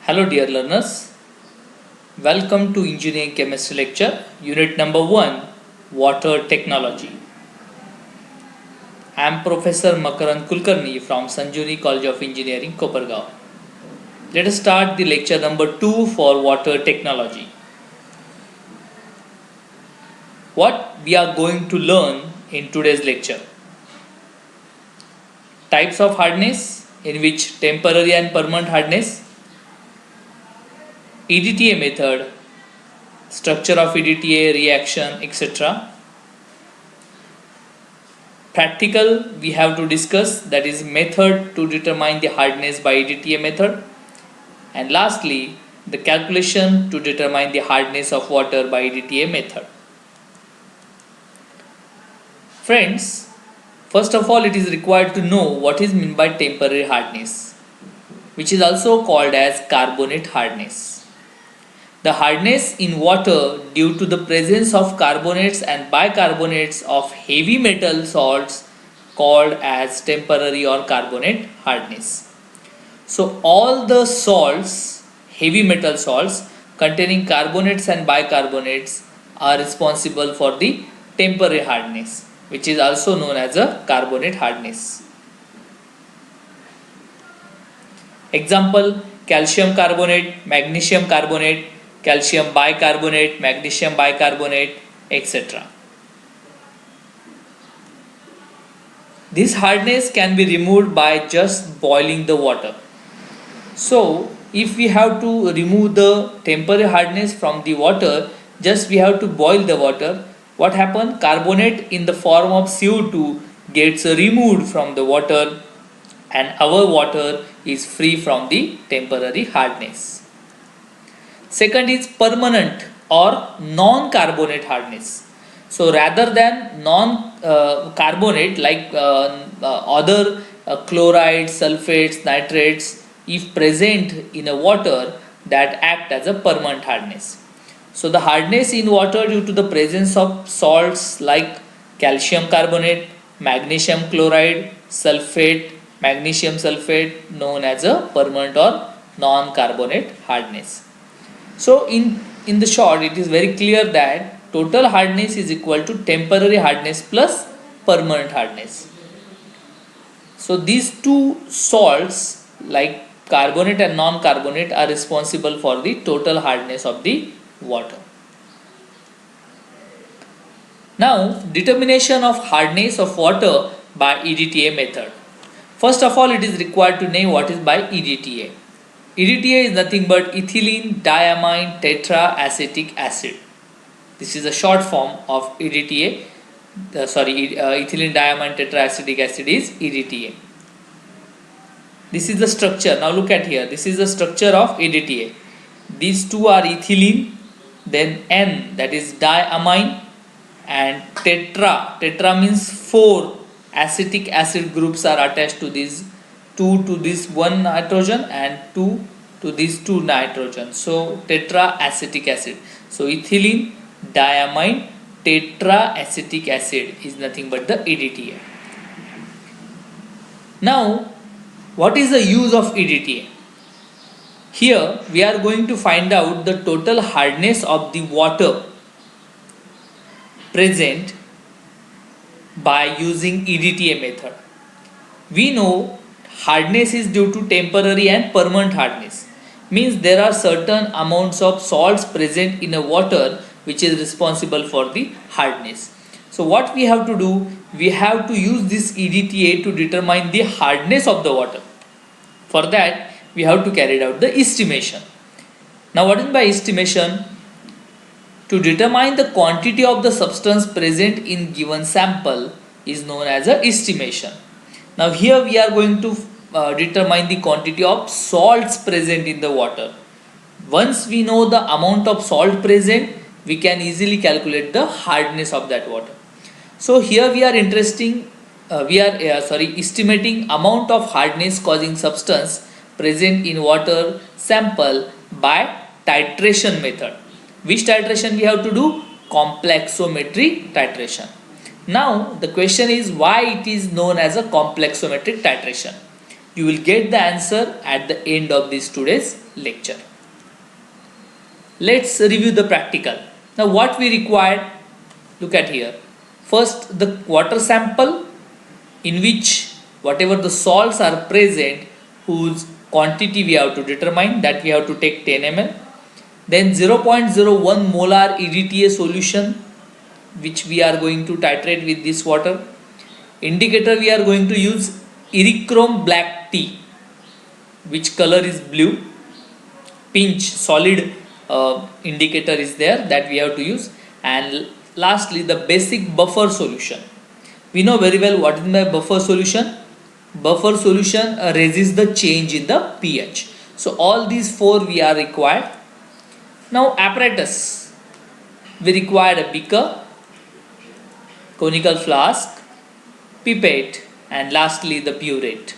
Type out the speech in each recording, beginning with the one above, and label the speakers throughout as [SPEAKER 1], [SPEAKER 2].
[SPEAKER 1] Hello dear learners, welcome to Engineering Chemistry lecture, unit number 1, Water Technology. I am Professor Makarand Kulkarni from Sanjuni College of Engineering, Kopargaon. Let us start the lecture number 2 for Water Technology. What we are going to learn in today's lecture? Types of hardness, in which temporary and permanent hardness, EDTA method, structure of EDTA, reaction, etc. Practical we have to discuss, that is method to determine the hardness by EDTA method, and lastly the calculation to determine the hardness of water by EDTA method. Friends, first of all it is required to know what is meant by temporary hardness, which is also called as carbonate hardness. The hardness in water due to the presence of carbonates and bicarbonates of heavy metal salts called as temporary or carbonate hardness. So all the salts, heavy metal salts containing carbonates and bicarbonates are responsible for the temporary hardness, which is also known as a carbonate hardness. Example: calcium carbonate, magnesium carbonate, calcium bicarbonate, magnesium bicarbonate, etc. This hardness can be removed by just boiling the water. So if we have to remove the temporary hardness from the water, just we have to boil the water. What happens? Carbonate in the form of CO2 gets removed from the water and our water is free from the temporary hardness. Second is permanent or non-carbonate hardness. So rather than non-carbonate like other chlorides, sulfates, nitrates, if present in a water, that act as a permanent hardness. So the hardness in water due to the presence of salts like calcium carbonate, magnesium chloride, sulfate, magnesium sulfate, known as a permanent or non-carbonate hardness. So in the short, it is very clear that total hardness is equal to temporary hardness plus permanent hardness. So these two salts like carbonate and non-carbonate are responsible for the total hardness of the water. Now determination of hardness of water by EDTA method. First of all, it is required to know what is by EDTA. EDTA is nothing but ethylene diamine tetraacetic acid. This is a short form of EDTA. Ethylene diamine tetraacetic acid is EDTA. This is the structure. Now look at here. This is the structure of EDTA. These two are ethylene, then N, that is diamine, and tetra. Tetra means 4 acetic acid groups are attached to these 2 to this 1 nitrogen and 2 to these 2 nitrogen. So tetraacetic acid. So ethylene diamine tetraacetic acid is nothing but the EDTA. Now what is the use of EDTA? Here we are going to find out the total hardness of the water present by using EDTA method. We know hardness is due to temporary and permanent hardness, means there are certain amounts of salts present in a water which is responsible for the hardness. So what we have to do, we have to use this EDTA to determine the hardness of the water. For that we have to carry out the estimation. Now what is by estimation? To determine the quantity of the substance present in given sample is known as a estimation. Now here we are going to determine the quantity of salts present in the water. Once we know the amount of salt present, we can easily calculate the hardness of that water. So here we are estimating amount of hardness causing substance present in water sample by titration method. Which titration we have to do? Complexometric titration. Now the question is, why it is known as a complexometric titration? You will get the answer at the end of this today's lecture. Let's review the practical. Now what we required, look at here. First the water sample in which whatever the salts are present, whose quantity we have to determine, that we have to take 10 ml. Then 0.01 molar EDTA solution which we are going to titrate with this water. Indicator we are going to use Erychrome black tea, which color is blue. Pinch solid indicator is there that we have to use. And lastly the basic buffer solution. We know very well what is my buffer solution. Buffer solution resists the change in the pH. So all these four we are required. Now apparatus, we require a beaker, conical flask, pipette, and lastly the burette.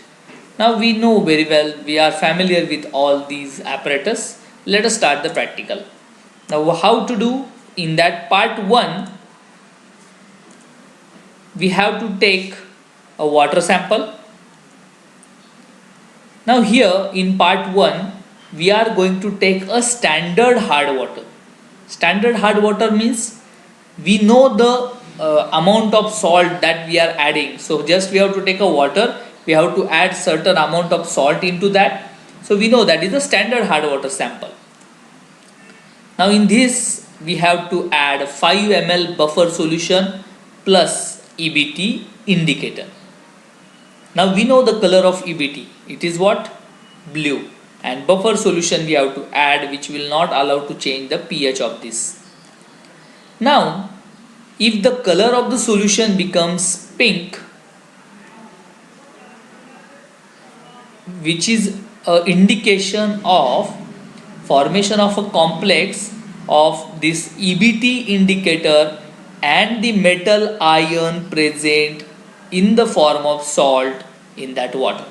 [SPEAKER 1] Now we know very well, we are familiar with all these apparatus. Let us start the practical. Now how to do? In that part 1, we have to take a water sample. Now here in part 1, we are going to take a standard hard water. Standard hard water means we know the amount of salt that we are adding. So just we have to take a water, we have to add certain amount of salt into that. So we know that is a standard hard water sample. Now in this we have to add 5 ml buffer solution plus EBT indicator. Now we know the color of EBT. It is what? Blue. And buffer solution we have to add, which will not allow to change the pH of this. Now if the color of the solution becomes pink, which is an indication of formation of a complex of this EBT indicator and the metal ion present in the form of salt in that water.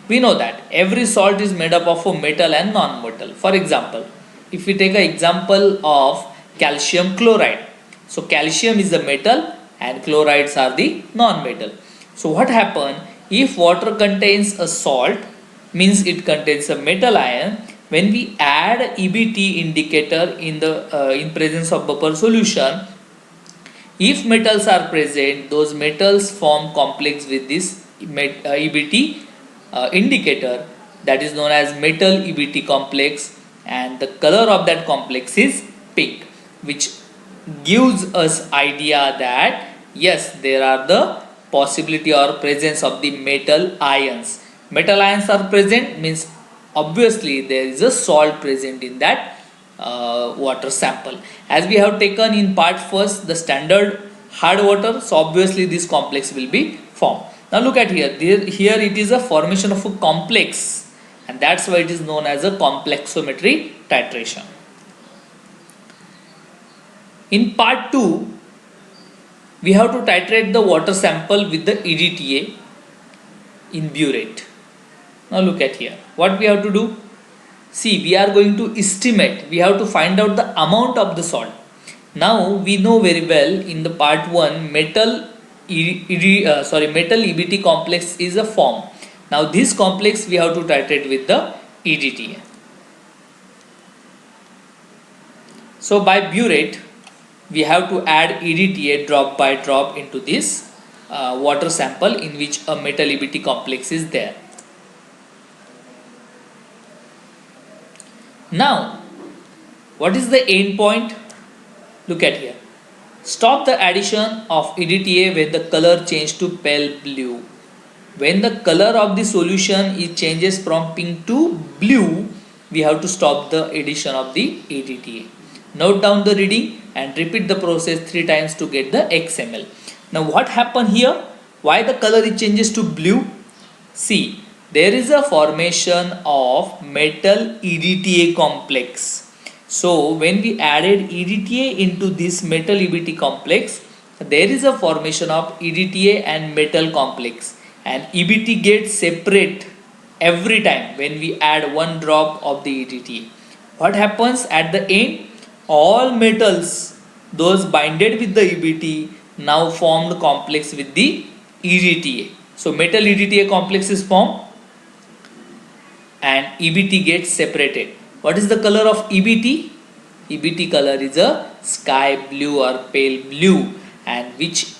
[SPEAKER 1] We know that every salt is made up of a metal and non-metal. For example, if we take an example of calcium chloride. So calcium is the metal and chlorides are the non-metal. So what happens if water contains a salt, means it contains a metal ion. When we add EBT indicator in the in presence of buffer solution, if metals are present, those metals form complex with this EBT indicator, that is known as metal EBT complex, and the color of that complex is pink, which gives us idea that yes, there are the possibility or presence of the metal ions. Metal ions are present means obviously there is a salt present in that water sample. As we have taken in part first the standard hard water, so obviously this complex will be formed. Now look at here, here it is a formation of a complex, and that's why it is known as a complexometry titration. In part 2, we have to titrate the water sample with the EDTA in burette. Now look at here, what we have to do? See, we are going to estimate, we have to find out the amount of the salt. Now we know very well in the part 1 metal EBT complex is a form. Now this complex we have to titrate with the EDTA. So by burette we have to add EDTA drop by drop into this water sample in which a metal EBT complex is there. Now what is the end point? Look at here. Stop the addition of EDTA when the color changes to pale blue. When the color of the solution changes from pink to blue, we have to stop the addition of the EDTA. Note down the reading and repeat the process 3 times to get the XML. Now what happened here? Why the color changes to blue? See, there is a formation of metal EDTA complex. So when we added EDTA into this metal EBT complex, there is a formation of EDTA and metal complex, and EBT gets separate every time when we add 1 drop of the EDTA. What happens at the end? All metals, those binded with the EBT, now formed complex with the EDTA. So metal EDTA complex is formed. and EBT gets separated. What is the color of EBT? EBT color is a sky blue or pale blue, and which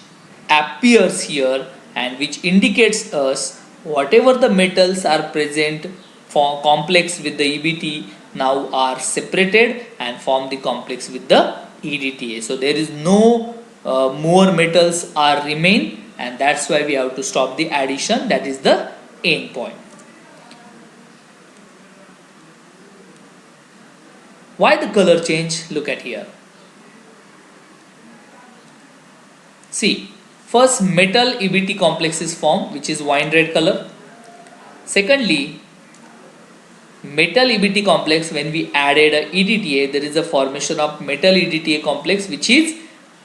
[SPEAKER 1] appears here and which indicates us whatever the metals are present for complex with the EBT now are separated and form the complex with the EDTA. So there is no more metals are remain, and that's why we have to stop the addition. That is the end point. Why the color change? Look at here. See, first metal EBT complex is formed, which is wine red color. Secondly, metal EBT complex, when we added a EDTA, there is a formation of metal EDTA complex which is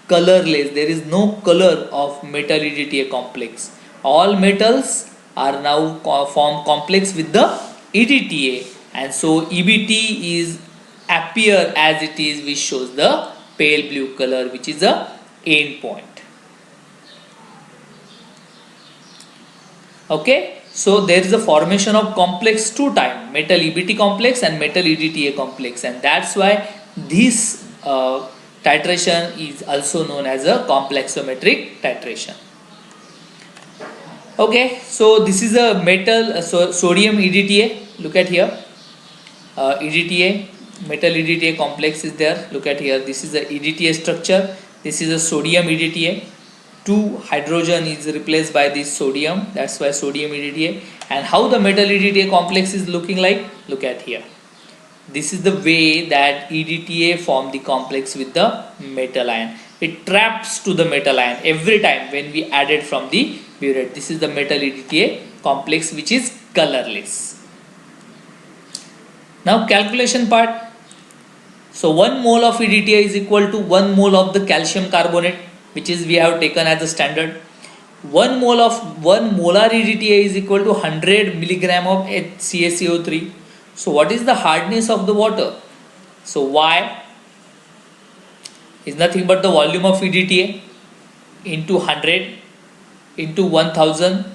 [SPEAKER 1] colorless. There is no color of metal EDTA complex. All metals are now form complex with the EDTA, and so EBT is appear as it is, which shows the pale blue color, which is the end point. Okay, so there is a formation of complex two times, metal EBT complex and metal EDTA complex, and that's why this titration is also known as a complexometric titration. Okay, so this is a metal sodium EDTA. Look at here, EDTA, metal EDTA complex is there. Look at here, this is the EDTA structure. This is a sodium EDTA. 2 hydrogen is replaced by this sodium, that's why sodium EDTA. And how the metal EDTA complex is looking like? Look at here. This is the way that EDTA form the complex with the metal ion. It traps to the metal ion every time when we add it from the burette. This is the metal EDTA complex which is colorless. Now calculation part. So 1 mole of EDTA is equal to 1 mole of the calcium carbonate, which is we have taken as a standard. 1 mole of 1 molar EDTA is equal to 100 milligram of CaCO3. So what is the hardness of the water? So Y is nothing but the volume of EDTA into 100 into 1000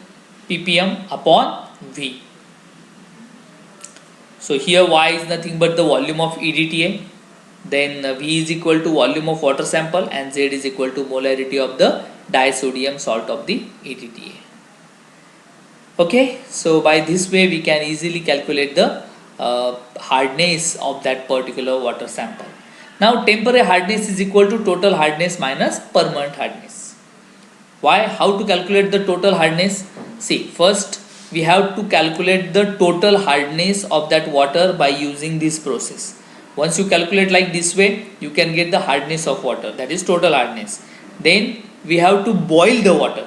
[SPEAKER 1] ppm upon V. So here Y is nothing but the volume of EDTA, then V is equal to volume of water sample, and Z is equal to molarity of the disodium salt of the EDTA. Okay, so by this way we can easily calculate the hardness of that particular water sample. Now temporary hardness is equal to total hardness minus permanent hardness. Why? How to calculate the total hardness? See, first we have to calculate the total hardness of that water by using this process. Once you calculate like this way, you can get the hardness of water, that is total hardness. Then we have to boil the water.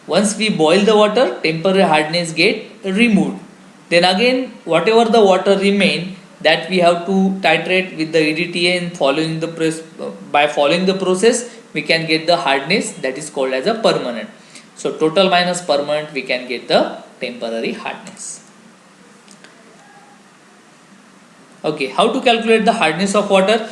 [SPEAKER 1] Once we boil the water, temporary hardness get removed. Then again whatever the water remain, that we have to titrate with the EDTA, and following the by following the process we can get the hardness that is called as a permanent. So total minus permanent, we can get the temporary hardness. Okay, how to calculate the hardness of water?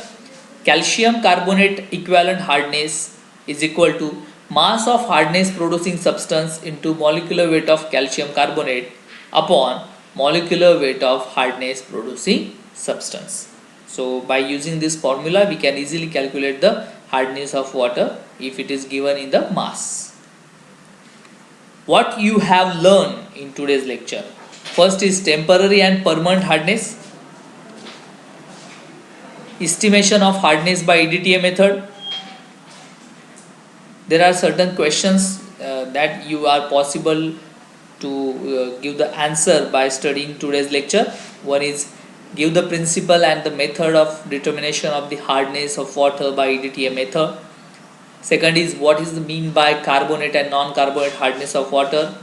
[SPEAKER 1] Calcium carbonate equivalent hardness is equal to mass of hardness producing substance into molecular weight of calcium carbonate upon molecular weight of hardness producing substance. So by using this formula we can easily calculate the hardness of water if it is given in the mass. What you have learned in today's lecture? First is temporary and permanent hardness, estimation of hardness by EDTA method. There are certain questions that you are possible to give the answer by studying today's lecture. One is give the principle and the method of determination of the hardness of water by EDTA method. Second is what is the mean by carbonate and non-carbonate hardness of water.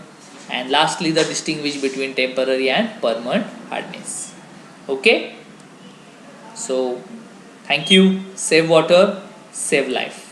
[SPEAKER 1] And lastly, the distinguish between temporary and permanent hardness. Okay, so thank you. Save water, save life.